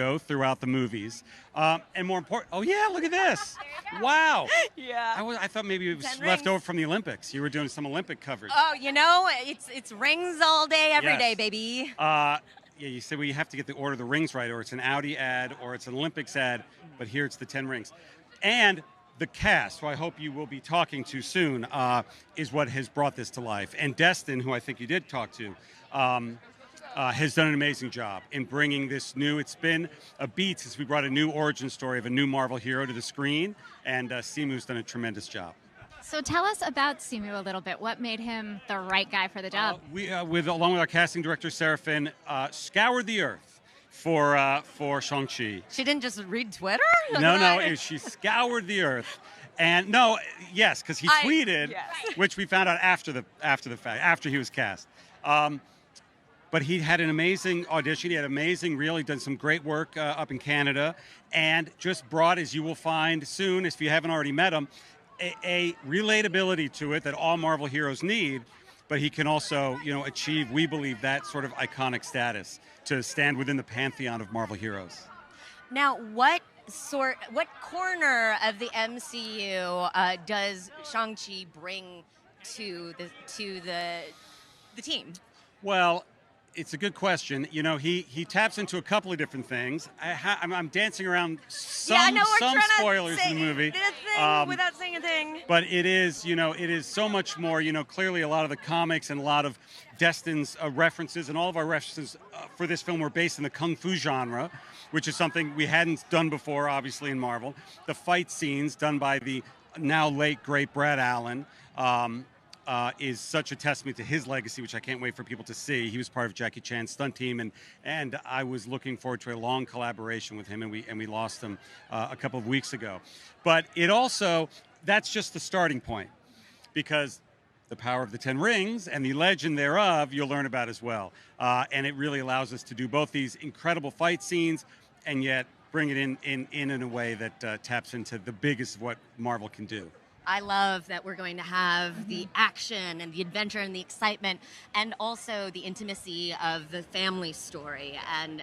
go throughout the movies. And more important, oh yeah, look at this. Wow. Yeah. I thought maybe it was 10 left rings. over from the Olympics. You were doing some Olympic coverage. Oh, it's rings all day, every day, Yes. baby. Yeah, you said, well, you have to get the order of the rings right, or it's an Audi ad, or it's an Olympics ad, but here it's the 10 rings. And the cast, who I hope you will be talking to soon, is what has brought this to life. And Destin, who I think you did talk to, has done an amazing job in bringing this new, it's been a beat since we brought a new origin story of a new Marvel hero to the screen, and Simu's done a tremendous job. So tell us about Simu a little bit. What made him the right guy for the job? We, along with our casting director, Sarah Finn, scoured the earth for Shang-Chi. She didn't just read Twitter? No, she scoured the earth. And yes, because he tweeted, yes. which we found out after the fact, after he was cast. But he had an amazing audition. He had amazing reel. He'd done some great work up in Canada, and just brought, as you will find soon, if you haven't already met him, a relatability to it that all Marvel heroes need. But he can also, achieve, we believe, that sort of iconic status to stand within the pantheon of Marvel heroes. Now, what corner of the MCU does Shang-Chi bring to the team? Well, it's a good question. He taps into a couple of different things. I'm dancing around some spoilers in the movie. Without saying a thing. But it is so much more. Clearly a lot of the comics and a lot of Destin's references, and all of our references for this film were based in the kung fu genre, which is something we hadn't done before, obviously, in Marvel. The fight scenes done by the now late, great Brad Allen, is such a testament to his legacy, which I can't wait for people to see. He was part of Jackie Chan's stunt team, and I was looking forward to a long collaboration with him, and we lost him a couple of weeks ago. But it also, that's just the starting point, because the power of the 10 rings and the legend thereof you'll learn about as well. And it really allows us to do both these incredible fight scenes and yet bring it in a way that taps into the biggest of what Marvel can do. I love that we're going to have the action and the adventure and the excitement, and also the intimacy of the family story and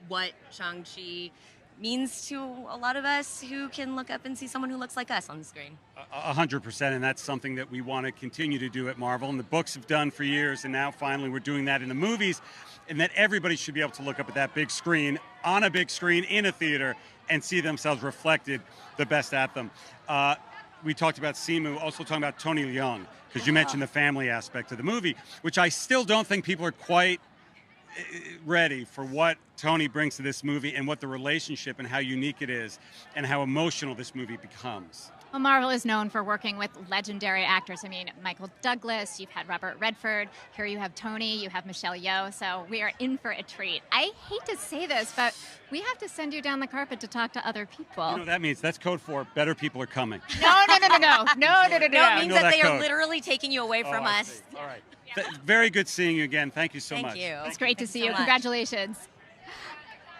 what Shang-Chi means to a lot of us who can look up and see someone who looks like us on the screen. 100%, and that's something that we want to continue to do at Marvel, and the books have done for years, and now finally we're doing that in the movies, and that everybody should be able to look up at that big screen, on a big screen, in a theater, and see themselves reflected the best at them. We talked about Simu, also talking about Tony Leung, because you mentioned the family aspect of the movie, which I still don't think people are quite ready for what Tony brings to this movie and what the relationship and how unique it is and how emotional this movie becomes. Well, Marvel is known for working with legendary actors. I mean, Michael Douglas, you've had Robert Redford, here you have Tony, you have Michelle Yeoh, so we are in for a treat. I hate to say this, but we have to send you down the carpet to talk to other people. You know what that means? That's code for better people are coming. No. No, it means that they are code. literally taking you away from I us. see. All right. Very good seeing you again. Thank you so much. Thank you. It's great to Thank see you you. so much. Congratulations.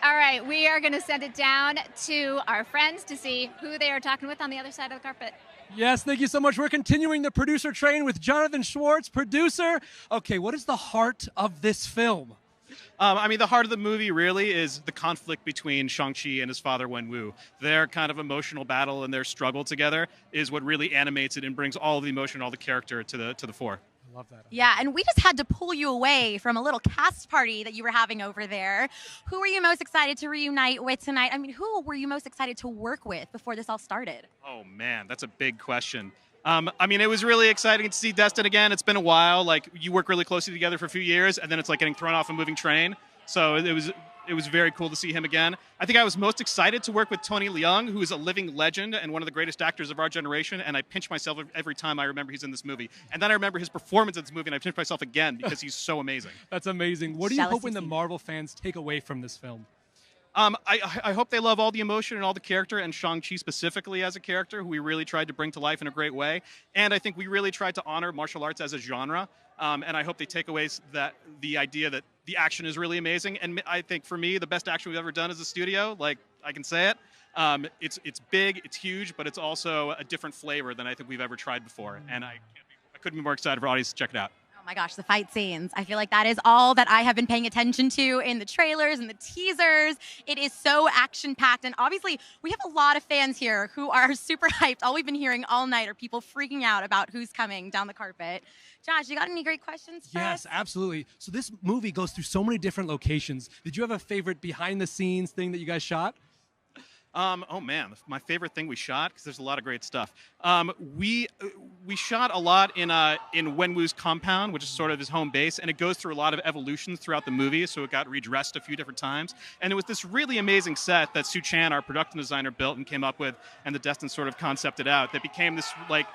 All right, we are going to send it down to our friends to see who they are talking with on the other side of the carpet. Yes, thank you so much. We're continuing the producer train with Jonathan Schwartz, producer. Okay, what is the heart of this film? The heart of the movie really is the conflict between Shang-Chi and his father, Wenwu. Their kind of emotional battle and their struggle together is what really animates it and brings all the emotion, all the character to the fore. I love that. Yeah, and we just had to pull you away from a little cast party that you were having over there. Who were you most excited to reunite with tonight? I mean, who were you most excited to work with before this all started? Oh, man, that's a big question. It was really exciting to see Destin again. It's been a while. Like, you work really closely together for a few years, and then it's like getting thrown off a moving train. So it was very cool to see him again. I think I was most excited to work with Tony Leung, who is a living legend and one of the greatest actors of our generation, and I pinch myself every time I remember he's in this movie. And then I remember his performance in this movie, and I pinch myself again because he's so amazing. That's amazing. What are you Jealousy hoping the season. Marvel fans take away from this film? I hope they love all the emotion and all the character, and Shang-Chi specifically as a character, who we really tried to bring to life in a great way. And I think we really tried to honor martial arts as a genre. And I hope they take away the idea that the action is really amazing. And I think for me, the best action we've ever done as a studio, like I can say it, it's big, it's huge, but it's also a different flavor than I think we've ever tried before. And I couldn't be more excited for audience to check it out. Oh Oh my gosh, the fight scenes. I feel like that is all that I have been paying attention to in the trailers and the teasers. It is so action packed. And obviously, we have a lot of fans here who are super hyped. All we've been hearing all night are people freaking out about who's coming down the carpet. Josh, you got any great questions for Yes, us? absolutely. So this movie goes through so many different locations. Did you have a favorite behind the scenes thing that you guys shot? Oh man, my favorite thing we shot, because there's a lot of great stuff. We shot a lot in Wenwu's compound, which is sort of his home base, and it goes through a lot of evolutions throughout the movie. So it got redressed a few different times, and it was this really amazing set that Sue Chan, our production designer, built and came up with, and the Destin sort of concepted out. That became this like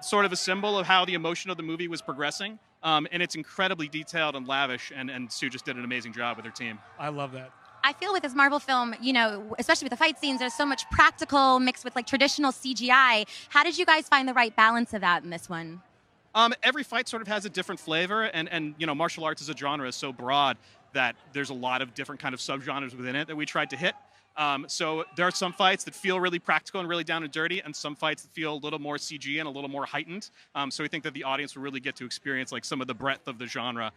sort of a symbol of how the emotion of the movie was progressing. And it's incredibly detailed and lavish, and Sue just did an amazing job with her team. I love that. I feel with this Marvel film, you know, especially with the fight scenes, there's so much practical mixed with like traditional CGI. How did you guys find the right balance of that in this one? Every fight sort of has a different flavor, and you know, martial arts as a genre is so broad that there's a lot of different kind of subgenres within it that we tried to hit. So there are some fights that feel really practical and really down and dirty, and some fights that feel a little more CG and a little more heightened. So we think that the audience will really get to experience like some of the breadth of the genre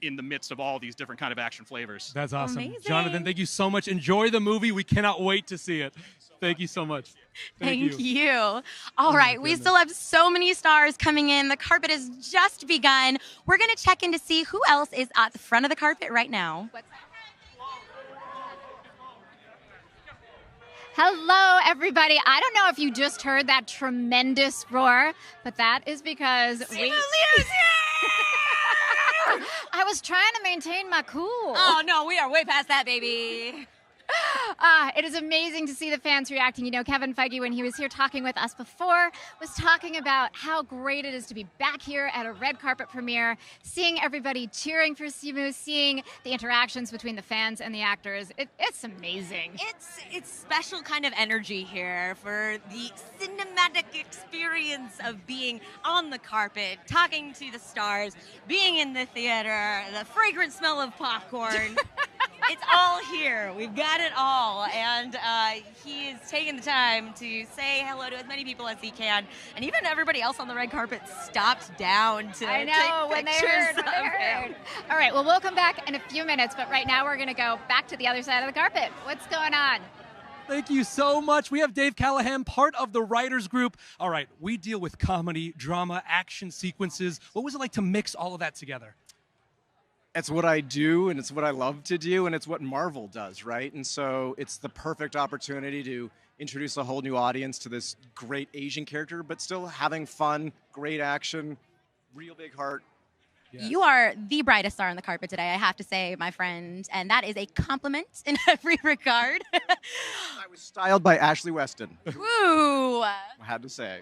in the midst of all these different kind of action flavors. That's awesome. Amazing. Jonathan, thank you so much. Enjoy the movie. We cannot wait to see it. Thank you so much. Thank you. All right, we still have so many stars coming in. The carpet has just begun. We're going to check in to see who else is at the front of the carpet right now. Hello, everybody. I don't know if you just heard that tremendous roar, but that is because I was trying to maintain my cool. Oh, no, we are way past that, baby. It is amazing to see the fans reacting. You know, Kevin Feige, when he was here talking with us before, was talking about how great it is to be back here at a red carpet premiere, seeing everybody cheering for Simu, seeing the interactions between the fans and the actors. It's amazing. It's special kind of energy here for the cinematic experience of being on the carpet, talking to the stars, being in the theater, the fragrant smell of popcorn. It's all here. We've got it all. And he is taking the time to say hello to as many people as he can. And even everybody else on the red carpet stopped down to I know, take pictures when they of heard. him. All right, well, we'll come back in a few minutes, but right now we're going to go back to the other side of the carpet. What's going on? Thank you so much. We have Dave Callahan, part of the writers group. All right, we deal with comedy, drama, action sequences. What was it like to mix all of that together? It's what I do, and it's what I love to do, and it's what Marvel does, right? And so it's the perfect opportunity to introduce a whole new audience to this great Asian character, but still having fun, great action, real big heart. Yes. You are the brightest star on the carpet today, I have to say, my friend. And that is a compliment in every regard. I was styled by Ashley Weston, Woo! I had to say.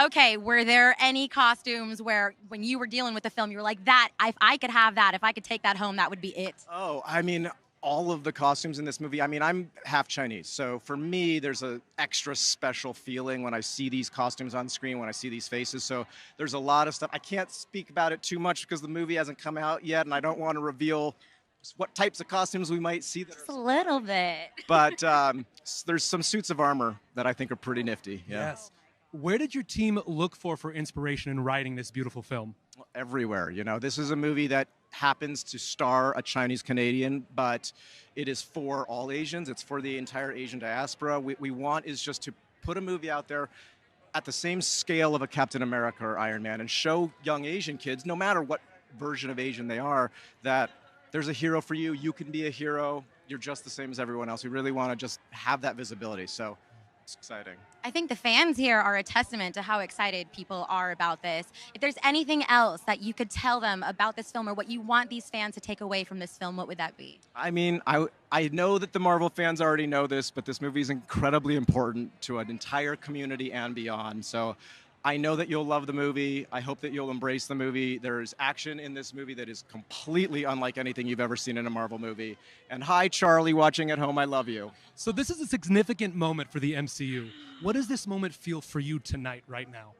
Okay, were there any costumes where when you were dealing with the film, you were like, that, if I could have that, if I could take that home, that would be it? Oh, I mean, all of the costumes in this movie. I mean, I'm half Chinese, so for me, there's an extra special feeling when I see these costumes on screen, when I see these faces. So there's a lot of stuff. I can't speak about it too much because the movie hasn't come out yet, and I don't want to reveal what types of costumes we might see. Just a little bit. But there's some suits of armor that I think are pretty nifty. Yeah. Yes. Where did your team look for inspiration in writing this beautiful film? Everywhere. You know, this is a movie that happens to star a Chinese Canadian, but it is for all Asians. It's for the entire Asian diaspora. We want is just to put a movie out there at the same scale of a Captain America or Iron Man and show young Asian kids, no matter what version of Asian they are, that there's a hero for you. You can be a hero. You're just the same as everyone else. We really want to just have that visibility. So it's exciting. I think the fans here are a testament to how excited people are about this. If there's anything else that you could tell them about this film or what you want these fans to take away from this film, what would that be? I mean, I know that the Marvel fans already know this, but this movie is incredibly important to an entire community and beyond. So I know that you'll love the movie. I hope that you'll embrace the movie. There's action in this movie that is completely unlike anything you've ever seen in a Marvel movie. And hi, Charlie, watching at home, I love you. So this is a significant moment for the MCU. What does this moment feel for you tonight, right now?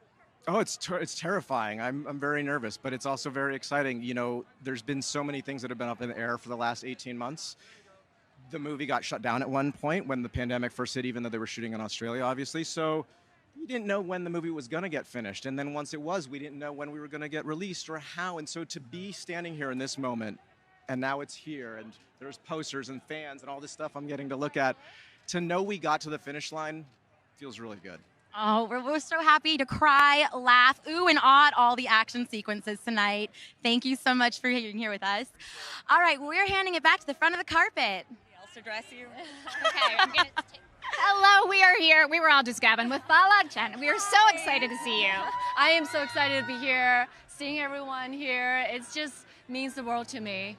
Oh, it's terrifying. I'm very nervous, but it's also very exciting. You know, there's been so many things that have been up in the air for the last 18 months. The movie got shut down at one point when the pandemic first hit, even though they were shooting in Australia, obviously. So we didn't know when the movie was going to get finished. And then once it was, we didn't know when we were going to get released or how. And so to be standing here in this moment, and now it's here, and there's posters and fans and all this stuff I'm getting to look at, to know we got to the finish line feels really good. Oh, we're so happy to cry, laugh, ooh, and ah at all the action sequences tonight. Thank you so much for being here with us. All right, we're handing it back to the front of the carpet. Also dress you. Okay, I'm gonna take. Hello, we are here. We were all just gabbing with Bala Chen. We are so excited to see you. I am so excited to be here, seeing everyone here. It just means the world to me.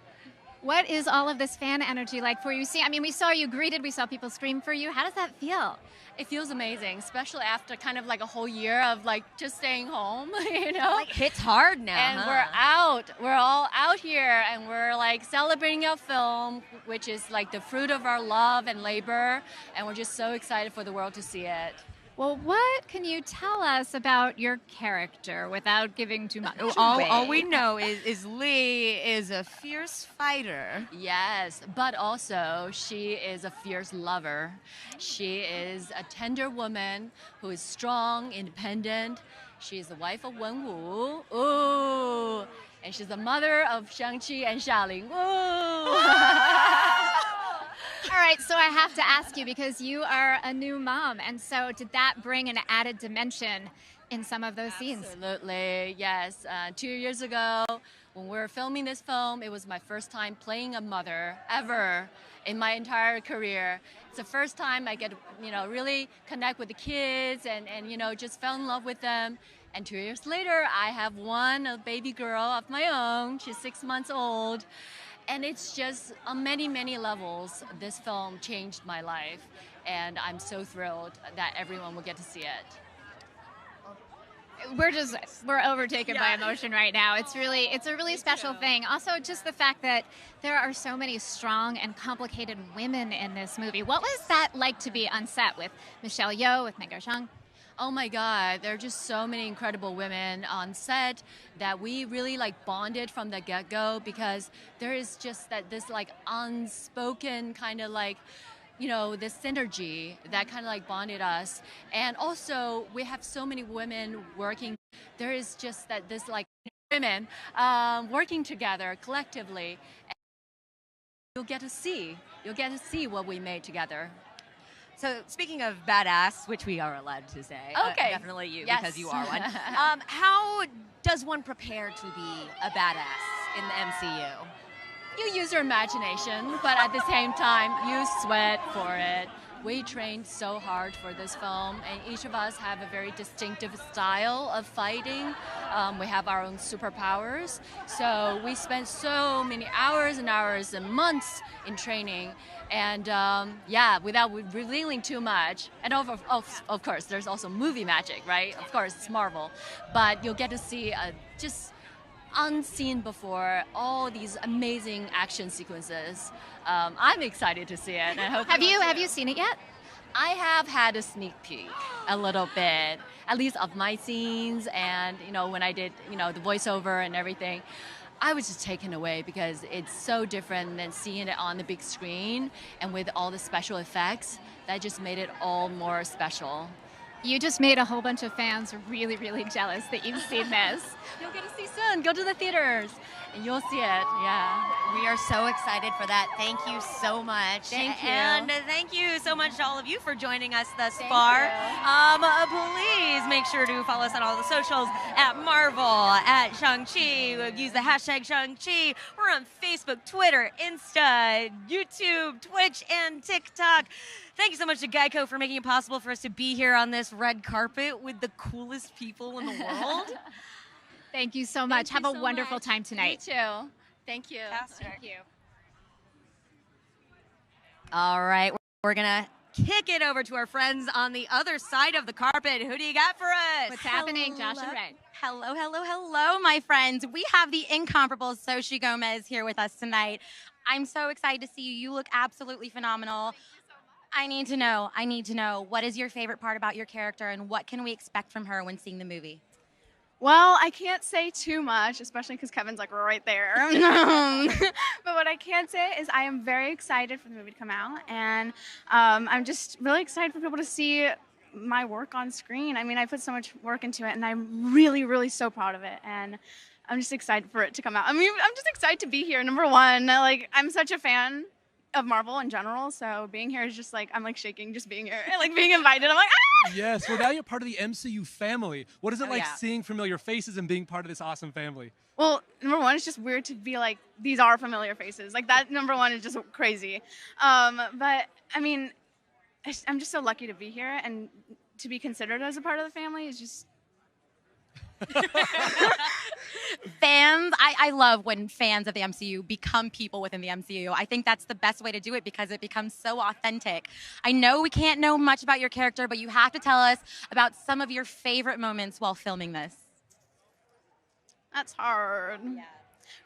What is all of this fan energy like for you? I mean, we saw you greeted, we saw people scream for you. How does that feel? It feels amazing, especially after kind of like a whole year of like just staying home, you know? Like hits hard now. And huh? we're out. We're all out here and we're like celebrating our film, which is like the fruit of our love and labor. And we're just so excited for the world to see it. Well, what can you tell us about your character without giving too much away? All we know is Lee is a fierce fighter. Yes, but also she is a fierce lover. She is a tender woman who is strong, independent. She is the wife of Wen Wu. Ooh. And she's the mother of Shang-Chi and Xialing. Ooh. All right, so I have to ask you because you are a new mom, and so did that bring an added dimension in some of those scenes? Absolutely, yes. 2 years ago, when we were filming this film, it was my first time playing a mother ever in my entire career. It's the first time I get to, really connect with the kids and just fell in love with them. And 2 years later, I have a baby girl of my own. She's 6 months old. And it's just on many, many levels, this film changed my life. And I'm so thrilled that everyone will get to see it. We're overtaken by emotion right now. It's a really special thing. Also, just the fact that there are so many strong and complicated women in this movie. What was that like to be on set with Michelle Yeoh, with Shang? Oh my God, there are just so many incredible women on set that we really bonded from the get-go, because there is just this unspoken kind of this synergy that kind of bonded us. And also we have so many women working. There is just this women working together collectively. And you'll get to see what we made together. So speaking of badass, which we are allowed to say, Okay. Definitely you, Yes. because you are one. How does one prepare to be a badass in the MCU? You use your imagination, but at the same time, you sweat for it. We trained so hard for this film, and each of us have a very distinctive style of fighting. We have our own superpowers. So we spent so many hours and hours and months in training. And without revealing too much. And of course, there's also movie magic, right? Of course, it's Marvel. But you'll get to see just unseen before all these amazing action sequences. I'm excited to see it. And I hope Have you seen it yet? I have had a sneak peek a little bit, at least of my scenes, and when I did the voiceover and everything. I was just taken away because it's so different than seeing it on the big screen, and with all the special effects, that just made it all more special. You just made a whole bunch of fans really, really jealous that you've seen this. You'll get to see soon. Go to the theaters, and you'll see it. Yeah. We are so excited for that. Thank you so much. Thank you. And thank you so much to all of you for joining us thus Thank far. you. Please make sure to follow us on all the socials at Marvel, at Shang-Chi. Use the hashtag Shang-Chi. We're on Facebook, Twitter, Insta, YouTube, Twitch, and TikTok. Thank you so much to Geico for making it possible for us to be here on this red carpet with the coolest people in the world. Thank you so much. Have a wonderful time tonight. You too. Thank you. Thank you. All right, we're going to kick it over to our friends on the other side of the carpet. Who do you got for us? What's happening, Josh and Ray? Hello, hello, hello, my friends. We have the incomparable Xochitl Gomez here with us tonight. I'm so excited to see you. You look absolutely phenomenal. I need to know, what is your favorite part about your character, and what can we expect from her when seeing the movie? Well, I can't say too much, especially because Kevin's right there. But what I can say is I am very excited for the movie to come out, and I'm just really excited for people to see my work on screen. I mean, I put so much work into it, and I'm really, really so proud of it. And I'm just excited for it to come out. I mean, I'm just excited to be here. Number one, like, I'm such a fan of Marvel in general, so being here is just like, I'm like shaking just being here. And, like, being invited, I'm like, ah! Yes, well, now you're part of the MCU family. What is it like yeah. seeing familiar faces and being part of this awesome family? Well, number one, it's just weird to be like, these are familiar faces. Like, that number one is just crazy. But I mean, I'm just so lucky to be here, and to be considered as a part of the family is just. Fans, I love when fans of the MCU become people within the MCU. I think that's the best way to do it because it becomes so authentic. I know we can't know much about your character, but you have to tell us about some of your favorite moments while filming this. That's hard. Yeah.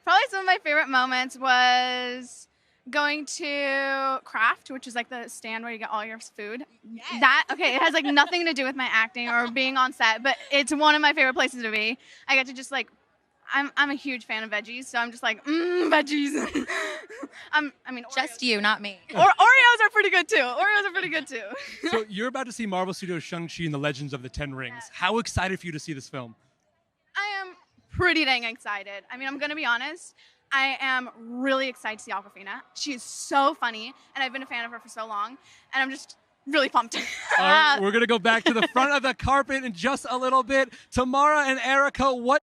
Probably some of my favorite moments was going to Craft, which is like the stand where you get all your food. Yes. That, okay, it has like nothing to do with my acting or being on set, but it's one of my favorite places to be. I get to just like, I'm a huge fan of veggies, so I'm just like, veggies. I mean, just you, not me. Oreos are pretty good too. Oreos are pretty good too. So you're about to see Marvel Studios' Shang-Chi and the Legends of the Ten Rings. Yes. How excited for you to see this film? I am pretty dang excited. I mean, I'm going to be honest. I am really excited to see Awkwafina. She is so funny, and I've been a fan of her for so long, and I'm just really pumped. All right, we're going to go back to the front of the carpet in just a little bit. Tamara and Erica, what